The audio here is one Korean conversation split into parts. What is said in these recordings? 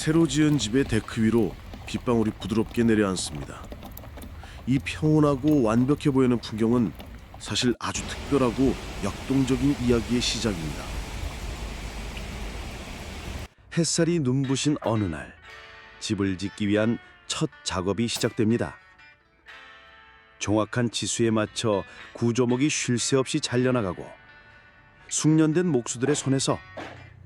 새로 지은 집의 데크 위로 빗방울이 부드럽게 내려앉습니다. 이 평온하고 완벽해 보이는 풍경은 사실 아주 특별하고 역동적인 이야기의 시작입니다. 햇살이 눈부신 어느 날, 집을 짓기 위한 첫 작업이 시작됩니다. 정확한 지수에 맞춰 구조목이 쉴 새 없이 잘려나가고 숙련된 목수들의 손에서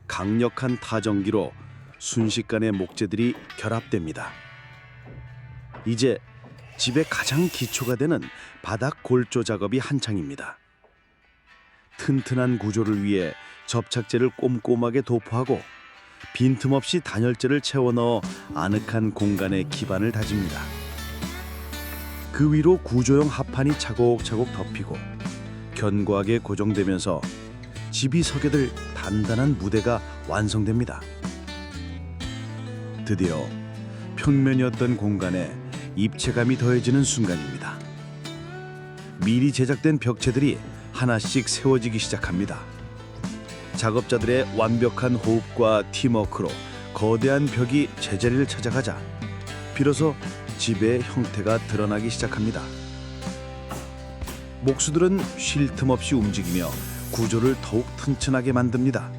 강력한 타전기로 순식간에 목재들이 결합됩니다. 이제 집의 가장 기초가 되는 바닥 골조 작업이 한창입니다. 튼튼한 구조를 위해 접착제를 꼼꼼하게 도포하고 빈틈없이 단열재를 채워 넣어 아늑한 공간의 기반을 다집니다. 그 위로 구조용 합판이 차곡차곡 덮이고 견고하게 고정되면서 집이 서게 될 단단한 무대가 완성됩니다. 드디어 평면이었던 공간에 입체감이 더해지는 순간입니다. 미리 제작된 벽체들이 하나씩 세워지기 시작합니다. 작업자들의 완벽한 호흡과 팀워크로 거대한 벽이 제자리를 찾아가자 비로소 집의 형태가 드러나기 시작합니다. 목수들은 쉴 틈 없이 움직이며 구조를 더욱 튼튼하게 만듭니다.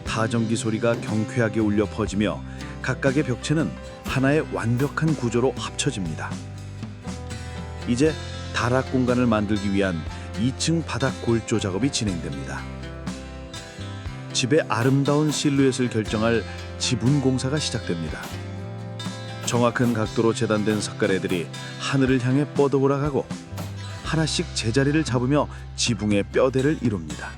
타전기 소리가 경쾌하게 울려 퍼지며 각각의 벽체는 하나의 완벽한 구조로 합쳐집니다. 이제 다락 공간을 만들기 위한 2층 바닥 골조 작업이 진행됩니다. 집의 아름다운 실루엣을 결정할 지분 공사가 시작됩니다. 정확한 각도로 재단된 석가래들이 하늘을 향해 뻗어 올라가고 하나씩 제자리를 잡으며 지붕의 뼈대를 이룹니다.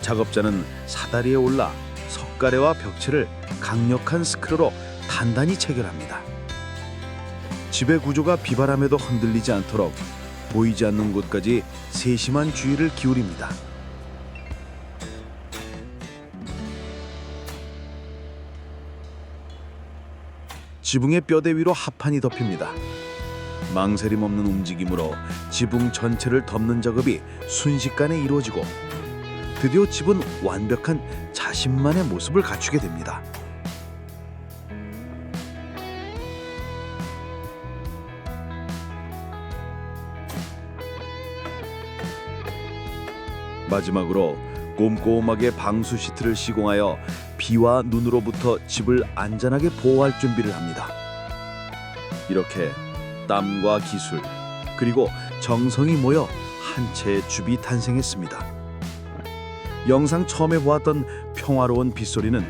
작업자는 사다리에 올라 석가래와 벽체를 강력한 스크루로 단단히 체결합니다. 집의 구조가 비바람에도 흔들리지 않도록 보이지 않는 곳까지 세심한 주의를 기울입니다. 지붕의 뼈대 위로 합판이 덮입니다. 망설임 없는 움직임으로 지붕 전체를 덮는 작업이 순식간에 이루어지고 드디어 집은 완벽한 자신만의 모습을 갖추게 됩니다. 마지막으로 꼼꼼하게 방수 시트를 시공하여 비와 눈으로부터 집을 안전하게 보호할 준비를 합니다. 이렇게 땀과 기술 그리고 정성이 모여 한 채의 집이 탄생했습니다. 영상 처음에 보았던 평화로운 빗소리는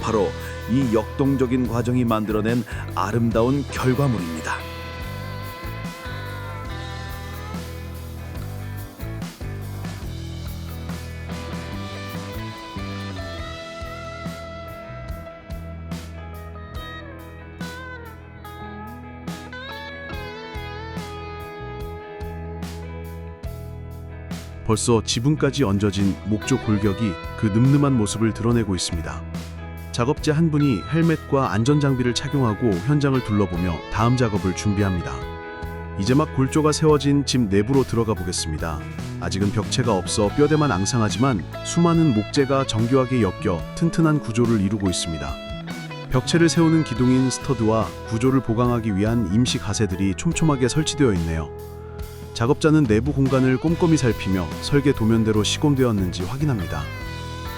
바로 이 역동적인 과정이 만들어낸 아름다운 결과물입니다. 벌써 지붕까지 얹어진 목조 골격이 그 늠름한 모습을 드러내고 있습니다. 작업자 한 분이 헬멧과 안전장비를 착용하고 현장을 둘러보며 다음 작업을 준비합니다. 이제 막 골조가 세워진 집 내부로 들어가 보겠습니다. 아직은 벽체가 없어 뼈대만 앙상하지만 수많은 목재가 정교하게 엮여 튼튼한 구조를 이루고 있습니다. 벽체를 세우는 기둥인 스터드와 구조를 보강하기 위한 임시 가세들이 촘촘하게 설치되어 있네요. 작업자는 내부 공간을 꼼꼼히 살피며 설계 도면대로 시공되었는지 확인합니다.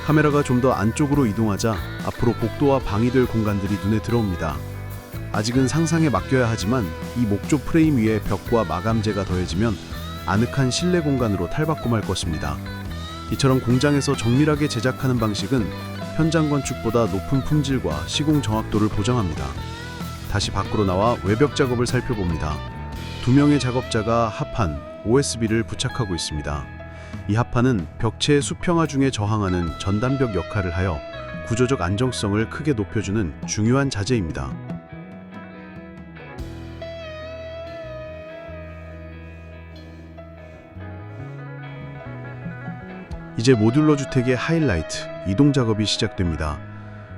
카메라가 좀 더 안쪽으로 이동하자 앞으로 복도와 방이 될 공간들이 눈에 들어옵니다. 아직은 상상에 맡겨야 하지만 이 목조 프레임 위에 벽과 마감재가 더해지면 아늑한 실내 공간으로 탈바꿈할 것입니다. 이처럼 공장에서 정밀하게 제작하는 방식은 현장 건축보다 높은 품질과 시공 정확도를 보장합니다. 다시 밖으로 나와 외벽 작업을 살펴봅니다. 2명의 작업자가 합판, OSB를 부착하고 있습니다. 이 합판은 벽체의 수평화 중에 저항하는 전단벽 역할을 하여 구조적 안정성을 크게 높여주는 중요한 자재입니다. 이제 모듈러 주택의 하이라이트, 이동 작업이 시작됩니다.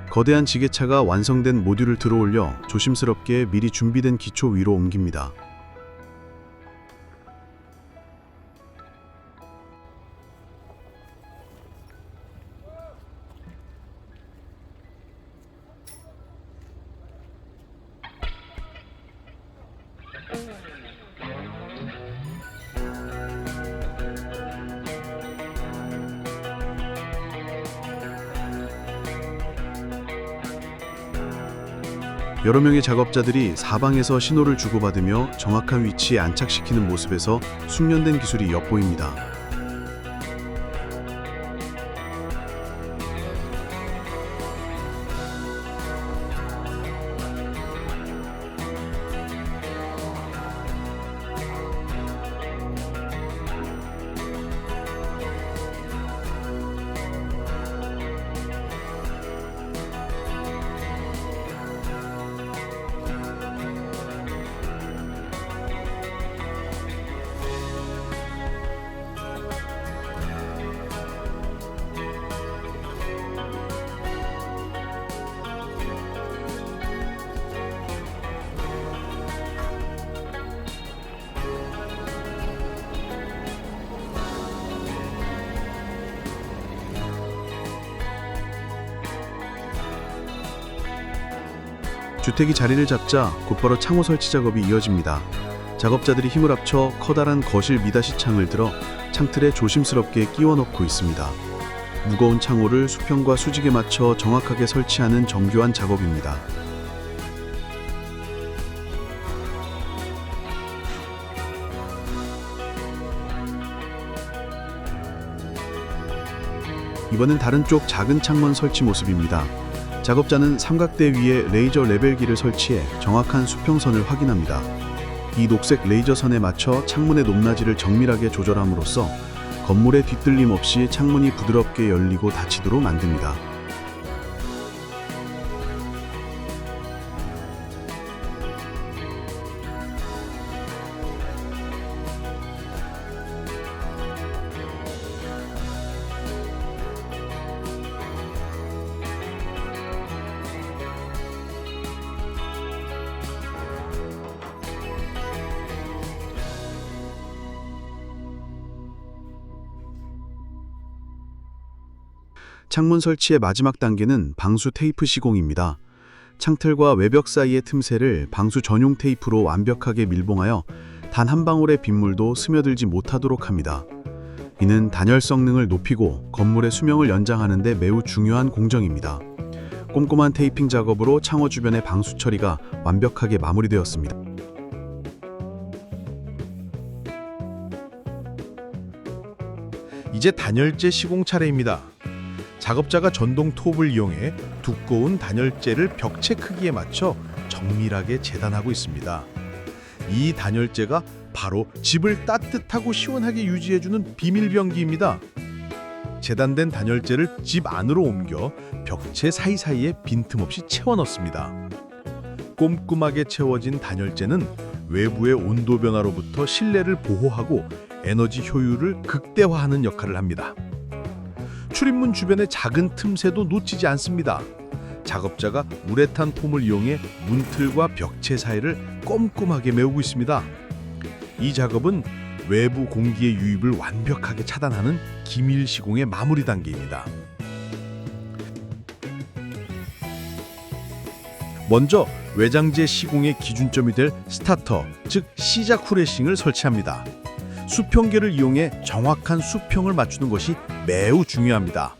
거대한 지게차가 완성된 모듈을 들어올려 조심스럽게 미리 준비된 기초 위로 옮깁니다. 여러 명의 작업자들이 사방에서 신호를 주고받으며 정확한 위치에 안착시키는 모습에서 숙련된 기술이 엿보입니다. 주택이 자리를 잡자 곧바로 창호 설치 작업이 이어집니다. 작업자들이 힘을 합쳐 커다란 거실 미닫이 창을 들어 창틀에 조심스럽게 끼워 넣고 있습니다. 무거운 창호를 수평과 수직에 맞춰 정확하게 설치하는 정교한 작업입니다. 이번엔 다른 쪽 작은 창문 설치 모습입니다. 작업자는 삼각대 위에 레이저 레벨기를 설치해 정확한 수평선을 확인합니다. 이 녹색 레이저선에 맞춰 창문의 높낮이를 정밀하게 조절함으로써 건물의 뒤틀림 없이 창문이 부드럽게 열리고 닫히도록 만듭니다. 창문 설치의 마지막 단계는 방수 테이프 시공입니다. 창틀과 외벽 사이의 틈새를 방수 전용 테이프로 완벽하게 밀봉하여 단 한 방울의 빗물도 스며들지 못하도록 합니다. 이는 단열 성능을 높이고 건물의 수명을 연장하는 데 매우 중요한 공정입니다. 꼼꼼한 테이핑 작업으로 창호 주변의 방수 처리가 완벽하게 마무리되었습니다. 이제 단열재 시공 차례입니다. 작업자가 전동 톱을 이용해 두꺼운 단열재를 벽체 크기에 맞춰 정밀하게 재단하고 있습니다. 이 단열재가 바로 집을 따뜻하고 시원하게 유지해주는 비밀병기입니다. 재단된 단열재를 집 안으로 옮겨 벽체 사이사이에 빈틈없이 채워 넣습니다. 꼼꼼하게 채워진 단열재는 외부의 온도 변화로부터 실내를 보호하고 에너지 효율을 극대화하는 역할을 합니다. 출입문 주변의 작은 틈새도 놓치지 않습니다. 작업자가 우레탄 폼을 이용해 문틀과 벽체 사이를 꼼꼼하게 메우고 있습니다. 이 작업은 외부 공기의 유입을 완벽하게 차단하는 기밀 시공의 마무리 단계입니다. 먼저 외장재 시공의 기준점이 될 스타터, 즉 시작 후레싱을 설치합니다. 수평계를 이용해 정확한 수평을 맞추는 것이 매우 중요합니다.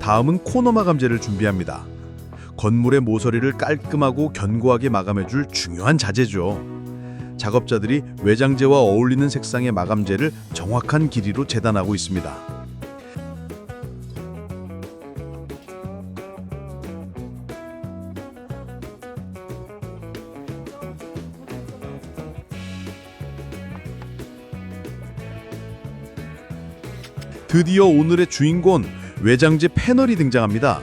다음은 코너 마감재를 준비합니다. 건물의 모서리를 깔끔하고 견고하게 마감해줄 중요한 자재죠. 작업자들이 외장재와 어울리는 색상의 마감재를 정확한 길이로 재단하고 있습니다. 드디어 오늘의 주인공, 외장재 패널이 등장합니다.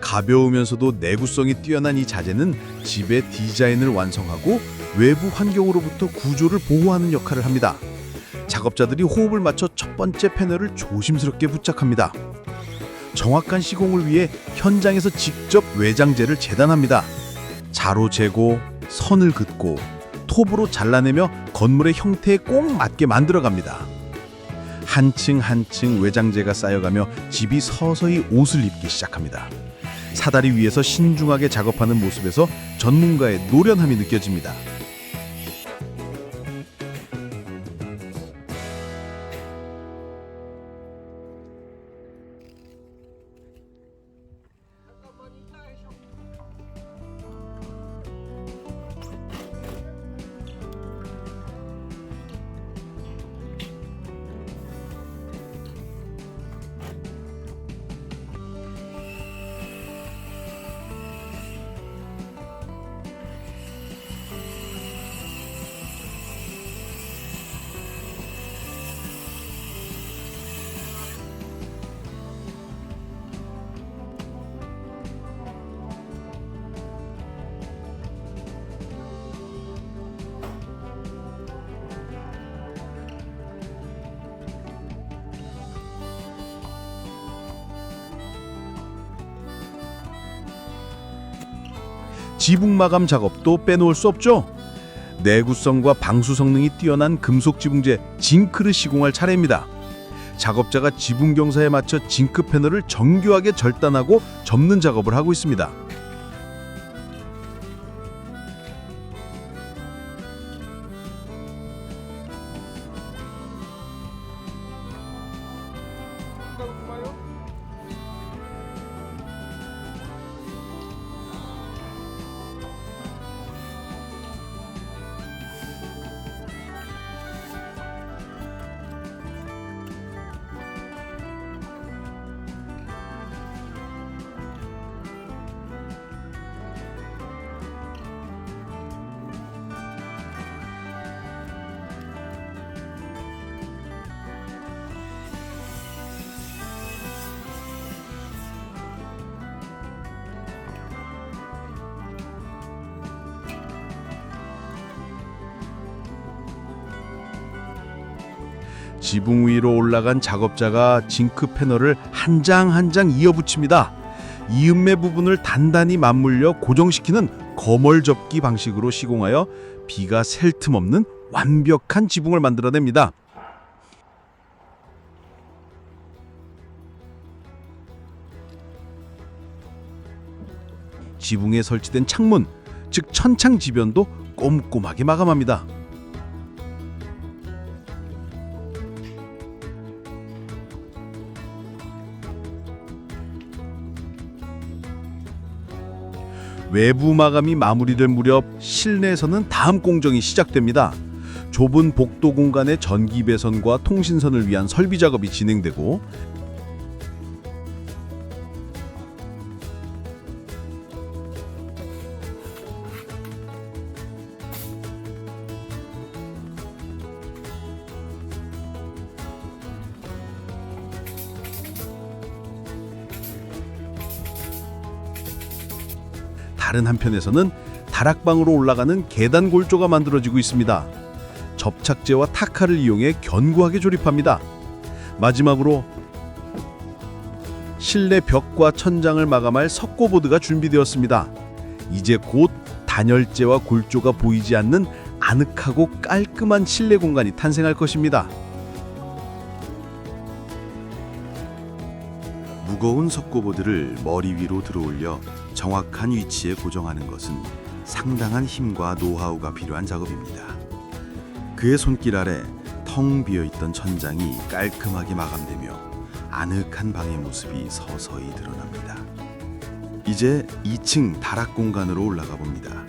가벼우면서도 내구성이 뛰어난 이 자재는 집의 디자인을 완성하고 외부 환경으로부터 구조를 보호하는 역할을 합니다. 작업자들이 호흡을 맞춰 첫 번째 패널을 조심스럽게 부착합니다. 정확한 시공을 위해 현장에서 직접 외장재를 재단합니다. 자로 재고, 선을 긋고, 톱으로 잘라내며 건물의 형태에 꼭 맞게 만들어갑니다. 한층 한층 외장재가 쌓여가며 집이 서서히 옷을 입기 시작합니다. 사다리 위에서 신중하게 작업하는 모습에서 전문가의 노련함이 느껴집니다. 지붕 마감 작업도 빼놓을 수 없죠. 내구성과 방수 성능이 뛰어난 금속 지붕재 징크를 시공할 차례입니다. 작업자가 지붕 경사에 맞춰 징크 패널을 정교하게 절단하고 접는 작업을 하고 있습니다. 지붕 위로 올라간 작업자가 징크 패널을 한 장 한 장 이어붙입니다. 이음매 부분을 단단히 맞물려 고정시키는 거멀 접기 방식으로 시공하여 비가 셀 틈 없는 완벽한 지붕을 만들어냅니다. 지붕에 설치된 창문, 즉 천창 지변도 꼼꼼하게 마감합니다. 외부 마감이 마무리될 무렵 실내에서는 다음 공정이 시작됩니다. 좁은 복도 공간의 전기 배선과 통신선을 위한 설비 작업이 진행되고 다른 한편에서는 다락방으로 올라가는 계단 골조가 만들어지고 있습니다. 접착제와 타카를 이용해 견고하게 조립합니다. 마지막으로 실내 벽과 천장을 마감할 석고보드가 준비되었습니다. 이제 곧 단열재와 골조가 보이지 않는 아늑하고 깔끔한 실내 공간이 탄생할 것입니다. 무거운 석고보드를 머리 위로 들어올려 정확한 위치에 고정하는 것은 상당한 힘과 노하우가 필요한 작업입니다. 그의 손길 아래 텅 비어있던 천장이 깔끔하게 마감되며 아늑한 방의 모습이 서서히 드러납니다. 이제 2층 다락 공간으로 올라가 봅니다.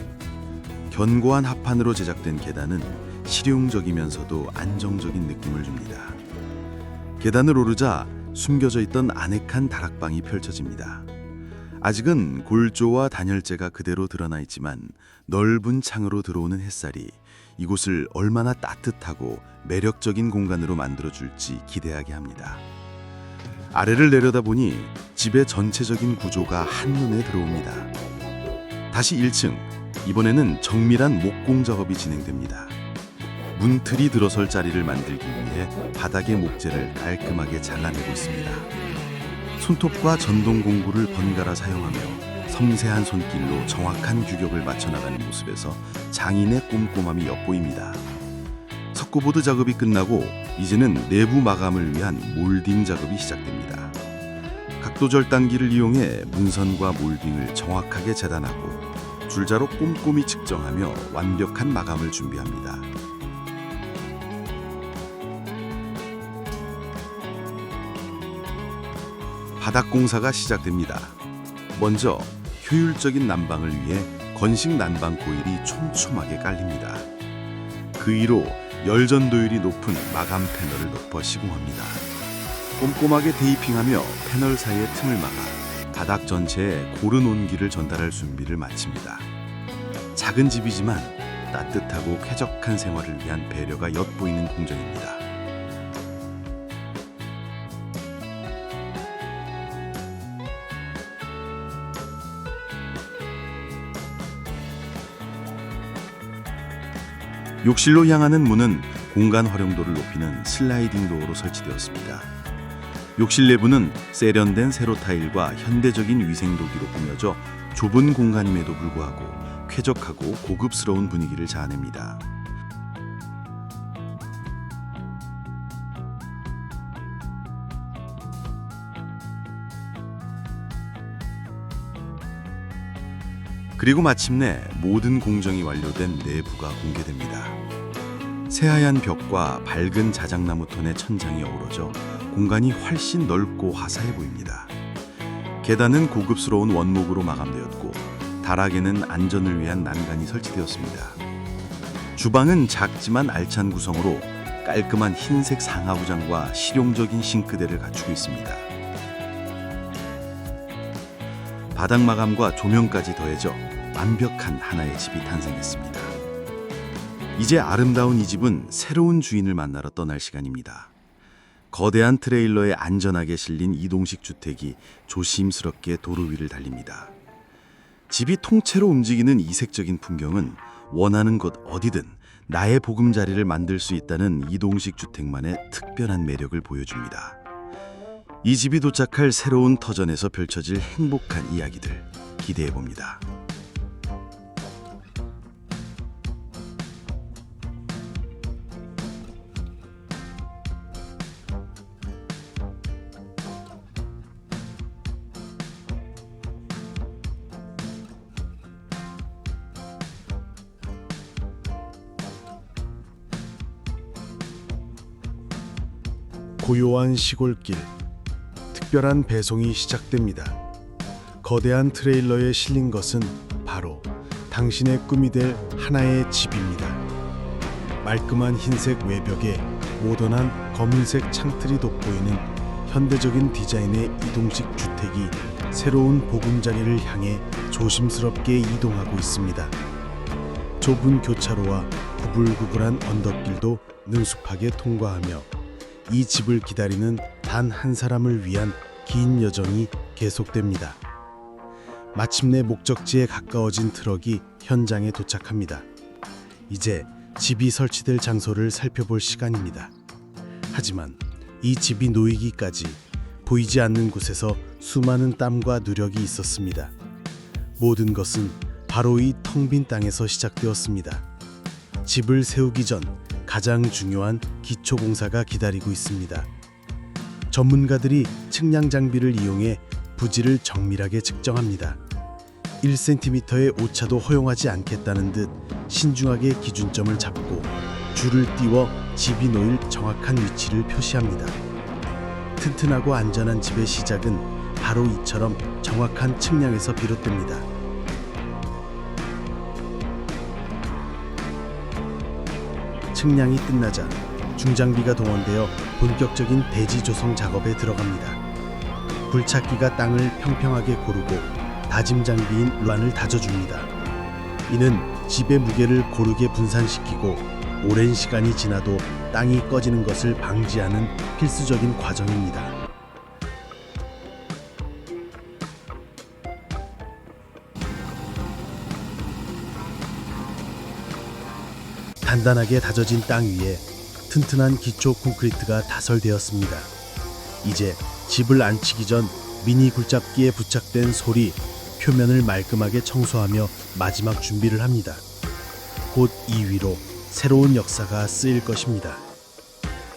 견고한 합판으로 제작된 계단은 실용적이면서도 안정적인 느낌을 줍니다. 계단을 오르자 숨겨져 있던 아늑한 다락방이 펼쳐집니다. 아직은 골조와 단열재가 그대로 드러나 있지만 넓은 창으로 들어오는 햇살이 이곳을 얼마나 따뜻하고 매력적인 공간으로 만들어줄지 기대하게 합니다. 아래를 내려다보니 집의 전체적인 구조가 한눈에 들어옵니다. 다시 1층, 이번에는 정밀한 목공 작업이 진행됩니다. 문틀이 들어설 자리를 만들기 위해 바닥의 목재를 깔끔하게 잘라내고 있습니다. 손톱과 전동 공구를 번갈아 사용하며 섬세한 손길로 정확한 규격을 맞춰나가는 모습에서 장인의 꼼꼼함이 엿보입니다. 석고보드 작업이 끝나고 이제는 내부 마감을 위한 몰딩 작업이 시작됩니다. 각도 절단기를 이용해 문선과 몰딩을 정확하게 재단하고 줄자로 꼼꼼히 측정하며 완벽한 마감을 준비합니다. 바닥 공사가 시작됩니다. 먼저 효율적인 난방을 위해 건식 난방 코일이 촘촘하게 깔립니다. 그 위로 열전도율이 높은 마감 패널을 덮어 시공합니다. 꼼꼼하게 테이핑하며 패널 사이의 틈을 막아 바닥 전체에 고른 온기를 전달할 준비를 마칩니다. 작은 집이지만 따뜻하고 쾌적한 생활을 위한 배려가 엿보이는 공정입니다. 욕실로 향하는 문은 공간 활용도를 높이는 슬라이딩 도어로 설치되었습니다. 욕실 내부는 세련된 세로 타일과 현대적인 위생도기로 꾸며져 좁은 공간임에도 불구하고 쾌적하고 고급스러운 분위기를 자아냅니다. 그리고 마침내 모든 공정이 완료된 내부가 공개됩니다. 새하얀 벽과 밝은 자작나무 톤의 천장이 어우러져 공간이 훨씬 넓고 화사해 보입니다. 계단은 고급스러운 원목으로 마감되었고 다락에는 안전을 위한 난간이 설치되었습니다. 주방은 작지만 알찬 구성으로 깔끔한 흰색 상하부장과 실용적인 싱크대를 갖추고 있습니다. 바닥 마감과 조명까지 더해져 완벽한 하나의 집이 탄생했습니다. 이제 아름다운 이 집은 새로운 주인을 만나러 떠날 시간입니다. 거대한 트레일러에 안전하게 실린 이동식 주택이 조심스럽게 도로 위를 달립니다. 집이 통째로 움직이는 이색적인 풍경은 원하는 곳 어디든 나의 보금자리를 만들 수 있다는 이동식 주택만의 특별한 매력을 보여줍니다. 이 집이 도착할 새로운 터전에서 펼쳐질 행복한 이야기들 기대해봅니다. 고요한 시골길, 특별한 배송이 시작됩니다. 거대한 트레일러에 실린 것은 바로 당신의 꿈이 될 하나의 집입니다. 말끔한 흰색 외벽에 모던한 검은색 창틀이 돋보이는 현대적인 디자인의 이동식 주택이 새로운 보금자리를 향해 조심스럽게 이동하고 있습니다. 좁은 교차로와 구불구불한 언덕길도 능숙하게 통과하며 이 집을 기다리는 단 한 사람을 위한 긴 여정이 계속됩니다. 마침내 목적지에 가까워진 트럭이 현장에 도착합니다. 이제 집이 설치될 장소를 살펴볼 시간입니다. 하지만 이 집이 놓이기까지 보이지 않는 곳에서 수많은 땀과 누력이 있었습니다. 모든 것은 바로 이 텅 빈 땅에서 시작되었습니다. 집을 세우기 전 가장 중요한 기초 공사가 기다리고 있습니다. 전문가들이 측량 장비를 이용해 부지를 정밀하게 측정합니다. 1cm의 오차도 허용하지 않겠다는 듯 신중하게 기준점을 잡고 줄을 띄워 집이 놓일 정확한 위치를 표시합니다. 튼튼하고 안전한 집의 시작은 바로 이처럼 정확한 측량에서 비롯됩니다. 측량이 끝나자 중장비가 동원되어 본격적인 대지 조성 작업에 들어갑니다. 굴착기가 땅을 평평하게 고르고 다짐 장비인 란을 다져줍니다. 이는 집의 무게를 고르게 분산시키고 오랜 시간이 지나도 땅이 꺼지는 것을 방지하는 필수적인 과정입니다. 단단하게 다져진 땅 위에 튼튼한 기초 콘크리트가 다설되었습니다. 이제 집을 안치기 전 미니 굴착기에 부착된 솔이 표면을 말끔하게 청소하며 마지막 준비를 합니다. 곧 이 위로 새로운 역사가 쓰일 것입니다.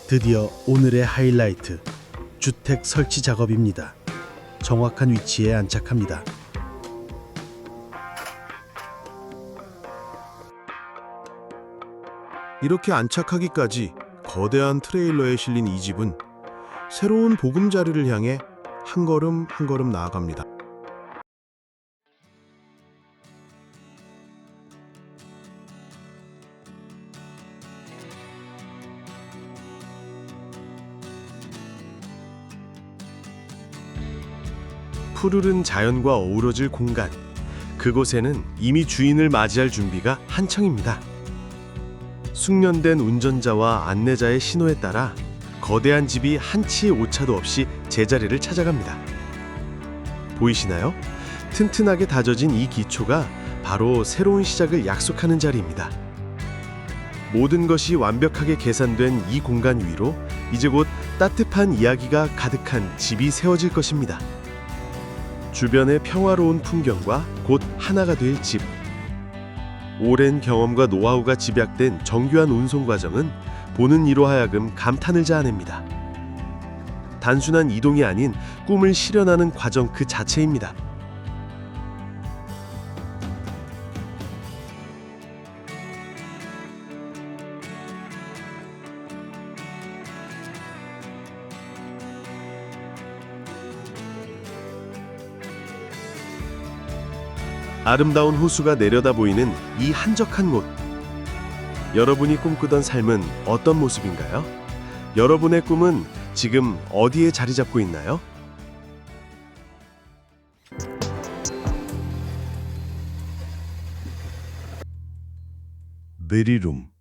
드디어 오늘의 하이라이트, 주택 설치 작업입니다. 정확한 위치에 안착합니다. 이렇게 안착하기까지 거대한 트레일러에 실린 이 집은 새로운 보금자리를 향해 한 걸음 한 걸음 나아갑니다. 푸르른 자연과 어우러질 공간, 그곳에는 이미 주인을 맞이할 준비가 한창입니다. 숙련된 운전자와 안내자의 신호에 따라 거대한 집이 한치의 오차도 없이 제자리를 찾아갑니다. 보이시나요? 튼튼하게 다져진 이 기초가 바로 새로운 시작을 약속하는 자리입니다. 모든 것이 완벽하게 계산된 이 공간 위로 이제 곧 따뜻한 이야기가 가득한 집이 세워질 것입니다. 주변의 평화로운 풍경과 곧 하나가 될 집. 오랜 경험과 노하우가 집약된 정교한 운송 과정은 보는 이로 하여금 감탄을 자아냅니다. 단순한 이동이 아닌 꿈을 실현하는 과정 그 자체입니다. 아름다운 호수가 내려다 보이는 이 한적한 곳. 여러분이 꿈꾸던 삶은 어떤 모습인가요? 여러분의 꿈은 지금 어디에 자리 잡고 있나요? 베리룸